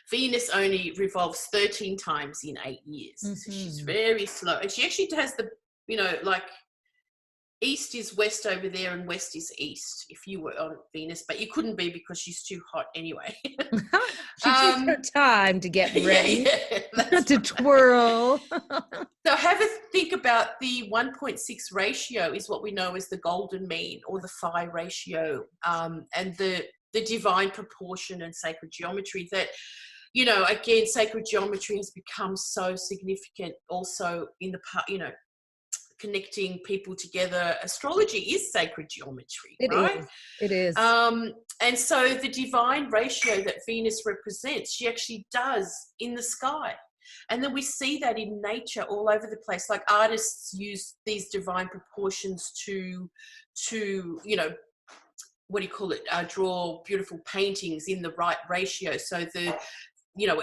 Venus only revolves 13 times in 8 years. So she's very slow. And she actually has the, east is west over there and west is east if you were on Venus, but you couldn't be because she's too hot anyway. She takes her time to get ready, to twirl. So have a think about the 1.6 ratio is what we know as the golden mean or the phi ratio, and the divine proportion and sacred geometry that, again, sacred geometry has become so significant also in the part, connecting people together. Astrology is sacred geometry, right? It is. And so the divine ratio that Venus represents, she actually does in the sky. And then we see that in nature all over the place. Like artists use these divine proportions to draw beautiful paintings in the right ratio. So it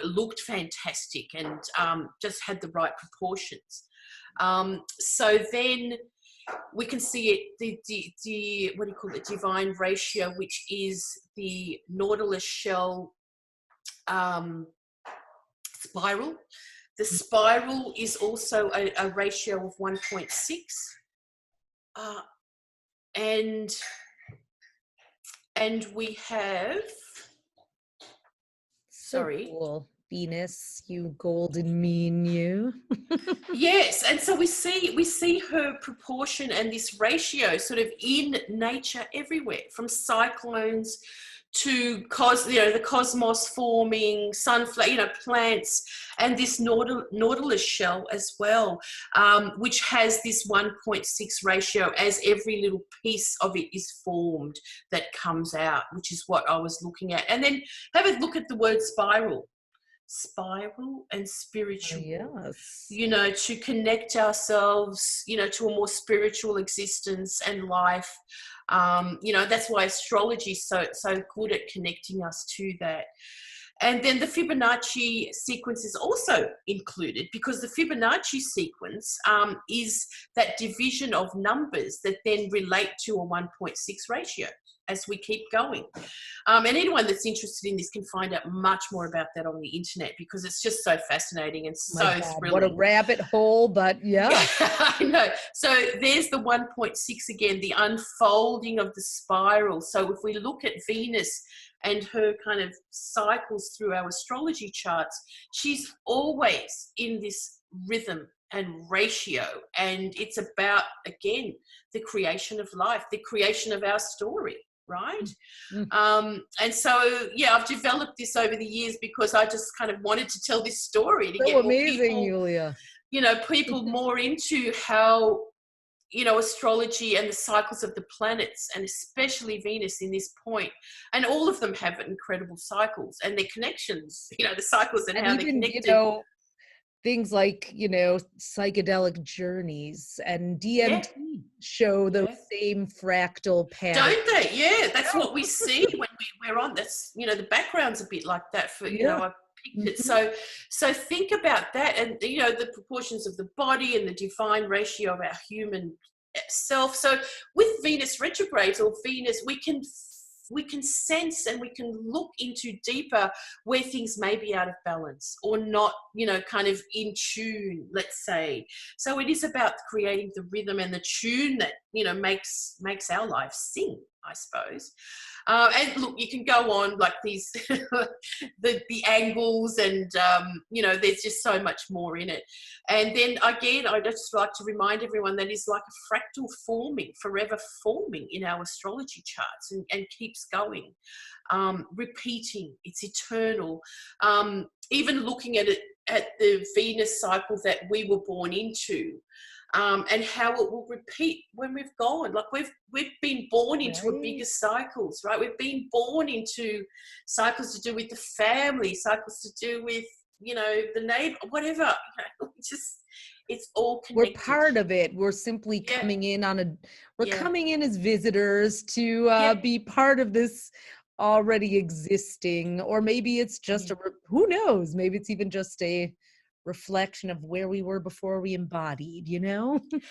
looked fantastic and just had the right proportions. So then we can see it, the divine ratio, which is the Nautilus shell spiral. The spiral is also a ratio of 1.6. And we have So Sorry. cool. Venus, you golden mean you. Yes, and so we see her proportion and this ratio sort of in nature everywhere, from cyclones to the cosmos forming, sunflower, plants, and this nautilus shell as well, which has this 1.6 ratio as every little piece of it is formed that comes out, which is what I was looking at. And then have a look at the word spiral and spiritual, Yes. to connect ourselves, to a more spiritual existence and life. That's why astrology is so good at connecting us to that. And then the Fibonacci sequence is also included, because the Fibonacci sequence is that division of numbers that then relate to a 1.6 ratio as we keep going. And anyone that's interested in this can find out much more about that on the internet, because it's just so fascinating and so thrilling. What a rabbit hole, but yeah. I know. So there's the 1.6 again, the unfolding of the spiral. So if we look at Venus and her kind of cycles through our astrology charts, she's always in this rhythm and ratio, and it's about, again, the creation of life, the creation of our story, right? And so I've developed this over the years because I just kind of wanted to tell this story to get amazing, more people, Julija. People more into how astrology and the cycles of the planets, and especially Venus in this point, and all of them have incredible cycles and their connections, the cycles and how they're connected. Things like, psychedelic journeys and DMT show those same fractal patterns. Don't they? Yeah, that's what we see when we're on. That's, the background's a bit like that for, I picked it. So think about that, and, the proportions of the body and the divine ratio of our human self. So with Venus retrogrades or Venus, we can sense and we can look into deeper where things may be out of balance or not, kind of in tune, let's say. So it is about creating the rhythm and the tune that, makes our life sing, I suppose. And look, you can go on like these, the angles, and, there's just so much more in it. And then again, I just like to remind everyone that is like a fractal forming, forever forming in our astrology charts, and keeps going, repeating. It's eternal. Even looking at it, at the Venus cycle that we were born into, and how it will repeat when we've gone. Like we've been born into a bigger cycles, right? We've been born into cycles to do with the family, cycles to do with, the neighbor, whatever. It's all connected. We're part of it. We're simply coming in coming in as visitors to be part of this already existing, or maybe it's just who knows? Maybe it's even just a reflection of where we were before we embodied,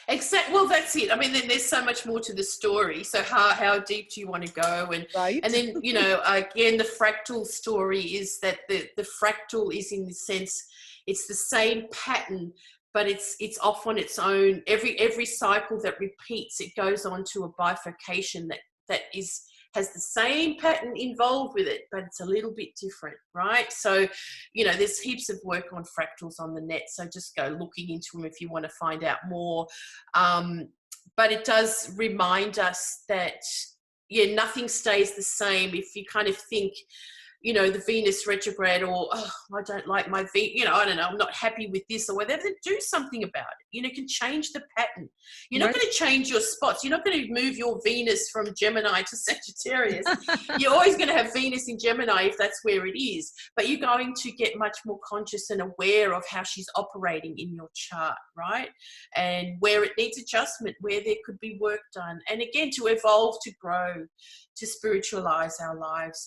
Exactly. Well, that's it. I mean, then there's so much more to the story. So how deep do you want to go? And and then, again, the fractal story is that the fractal is, in the sense, it's the same pattern, but it's off on its own. Every cycle that repeats, it goes on to a bifurcation that has the same pattern involved with it, but it's a little bit different, right? So, there's heaps of work on fractals on the net, so just go looking into them if you want to find out more. But it does remind us that, nothing stays the same. If you kind of think, the Venus retrograde, or, I don't like my I don't know, I'm not happy with this or whatever, then do something about it. Can change the pattern. You're not going to change your spots. You're not going to move your Venus from Gemini to Sagittarius. You're always going to have Venus in Gemini if that's where it is, but you're going to get much more conscious and aware of how she's operating in your chart, right? And where it needs adjustment, where there could be work done. And again, to evolve, to grow, to spiritualize our lives.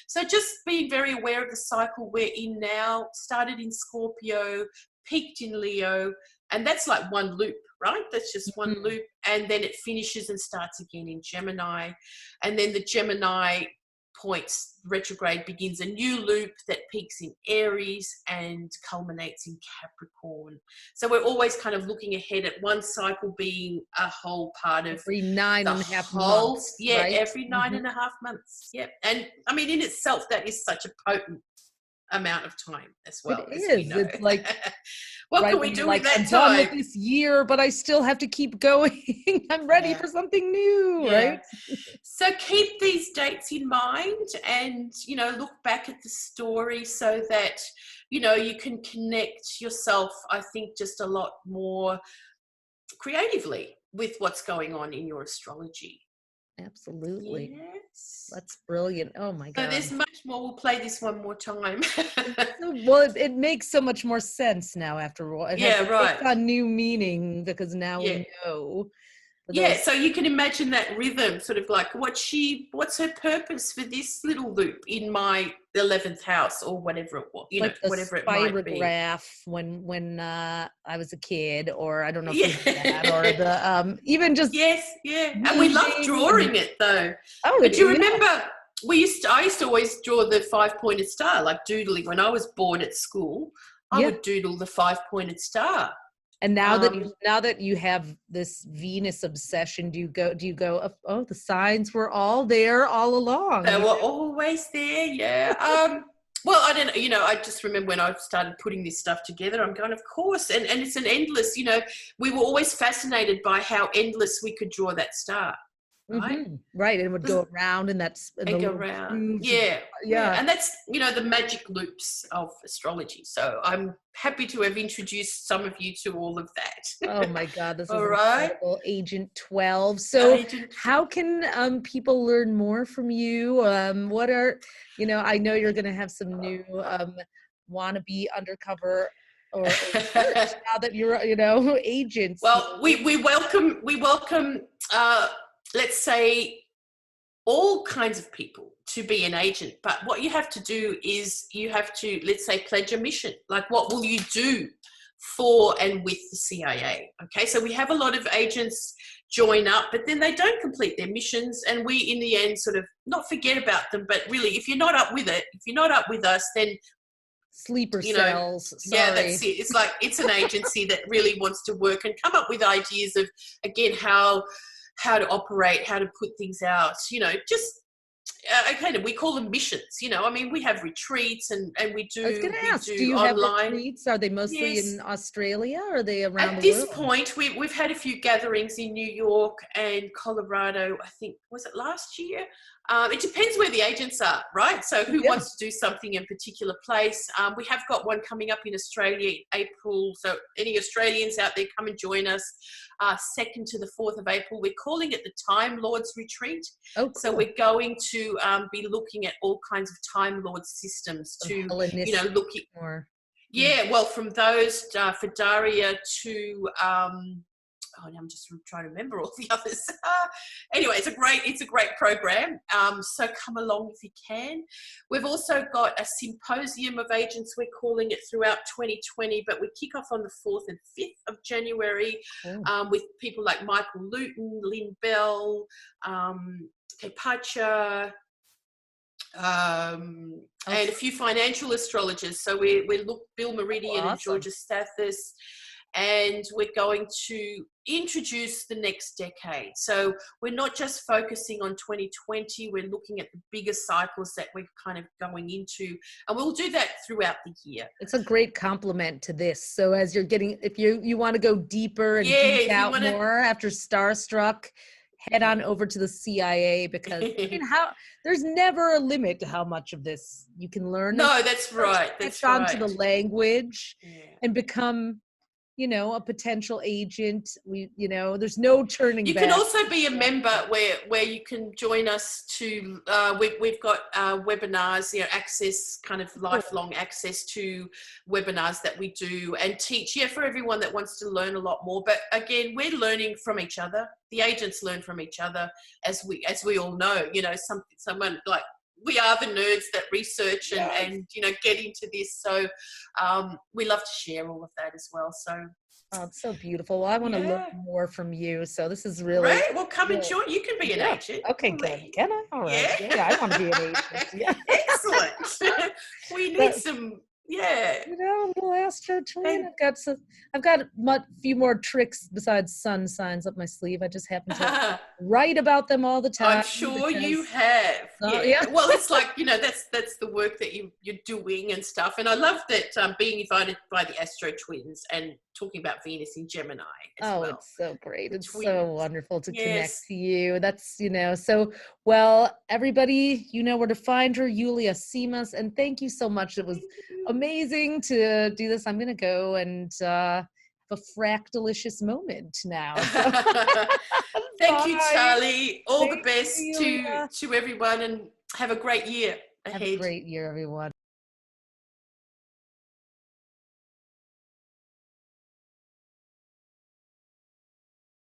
So just being very aware of the cycle we're in now. Started in Scorpio, peaked in Leo, and that's like one loop, right? That's just one loop, and then it finishes and starts again in Gemini, and then the Gemini points retrograde begins a new loop that peaks in Aries and culminates in Capricorn. So we're always kind of looking ahead at one cycle being a whole part of every 9.5 months. Every 9.5 months. Yep. And I mean, in itself, that is such a potent amount of time as It well, as we is. know. It's like, what right, can when we you're do like, in that I'm done with time? this year, but I still have to keep going. I'm ready Yeah. for something new, Yeah. right? So keep these dates in mind and, look back at the story so that, you can connect yourself, I think, just a lot more creatively with what's going on in your astrology. Absolutely. Yes. That's brilliant. Oh my So God. there's much more. We'll play this one more time. Well, it makes so much more sense now after all. Yeah, It takes right. on new meaning because now Yeah. we know. For Yeah, those, so you can imagine that rhythm, sort of like what's her purpose for this little loop in my 11th house or whatever it was, like the whatever it might be. spirograph when I was a kid, or I don't know if Yeah. you did that, or the even just Yes, yeah. And we love weaving drawing it though. oh, But you yeah. remember I used to always draw the 5-pointed star, like doodling when I was bored at school. I Yeah. would doodle the 5-pointed star. And now that you have this Venus obsession, do you go, oh, the signs were all there all along? They were always there, yeah. Well, I don't know, I just remember when I started putting this stuff together, I'm going, of course, and it's an endless, we were always fascinated by how endless we could draw that star, right? Mm-hmm. Right, and it would go around, and that's in the Go little around, grooves. yeah, and that's the magic loops of astrology. So I'm happy to have introduced some of you to all of that. Oh my God, this is all right, incredible. Agent 12. So how can people learn more from you? What are, I know you're going to have some new wannabe undercover or now that you're, agents. Well, we welcome let's say all kinds of people to be an agent, but what you have to do is you have to, let's say, pledge a mission. Like, what will you do for and with the CIA? Okay, so we have a lot of agents join up, but then they don't complete their missions, and we in the end sort of not forget about them, but really, if you're not up with it, if you're not up with us, then sleeper cells. Sorry. Yeah, that's it. It's like, it's an agency that really wants to work and come up with ideas of, again, how to operate, how to put things out, just again, we call them missions. We have retreats and we do. I was going to ask, do you online have retreats? Are they mostly in Australia, or are they around At the this world? point, we've had a few gatherings in New York and Colorado. I think, was it last year? It depends where the agents are, right? So who wants to do something in a particular place? We have got one coming up in Australia in April. So any Australians out there, come and join us. 2nd to the 4th of April. We're calling it the Time Lords Retreat. Oh, cool. So we're going to be looking at all kinds of Time Lord systems to, look at more. Yeah, well, from those for Daria to I'm just trying to remember all the others. Anyway, it's a great program. So come along if you can. We've also got a symposium of agents, we're calling it, throughout 2020, but we kick off on the 4th and 5th of January with people like Michael Luton, Lynn Bell, Kepacha, and a few financial astrologers. So we look Bill Meridian and Georgia Stathis, and we're going to introduce the next decade. So we're not just focusing on 2020, we're looking at the bigger cycles that we're kind of going into, and we'll do that throughout the year. It's a great complement to this. So as you're getting, if you want to go deeper and geek out more after Starstruck, head on over to the CIA, because there's never a limit to how much of this you can learn. No, that's right. That's right. Onto the language and become, a potential agent. There's no turning back. You can also be a member where you can join us to, we've got webinars, access, kind of lifelong access to webinars that we do and teach, for everyone that wants to learn a lot more. But again, we're learning from each other. The agents learn from each other, as we all know, someone like, we are the nerds that research and get into this. So we love to share all of that as well. So it's so beautiful. Well, I want to learn more from you. So this is really great. Well, come and join. You can be an agent. Okay, good. Can I? All right. Yeah, I want to be an agent. Yeah. Excellent. We need some. Yeah. You know, little astro twin. I've got a few more tricks besides sun signs up my sleeve. I just happen to write about them all the time. I'm sure you have. Yeah. Well, it's like, you know, that's the work that you're doing and stuff. And I love that being invited by the Astro Twins and talking about Venus in Gemini as well. It's so great. It's Twins. so wonderful to connect to you. That's, you know, so, well, everybody, you know where to find her, Julija Simas. And thank you so much. It was amazing to do this. I'm going to go and have a fractalicious moment now. Thank you, Tali. All Thank the best you, to everyone, and have a great year ahead. Have a great year, everyone.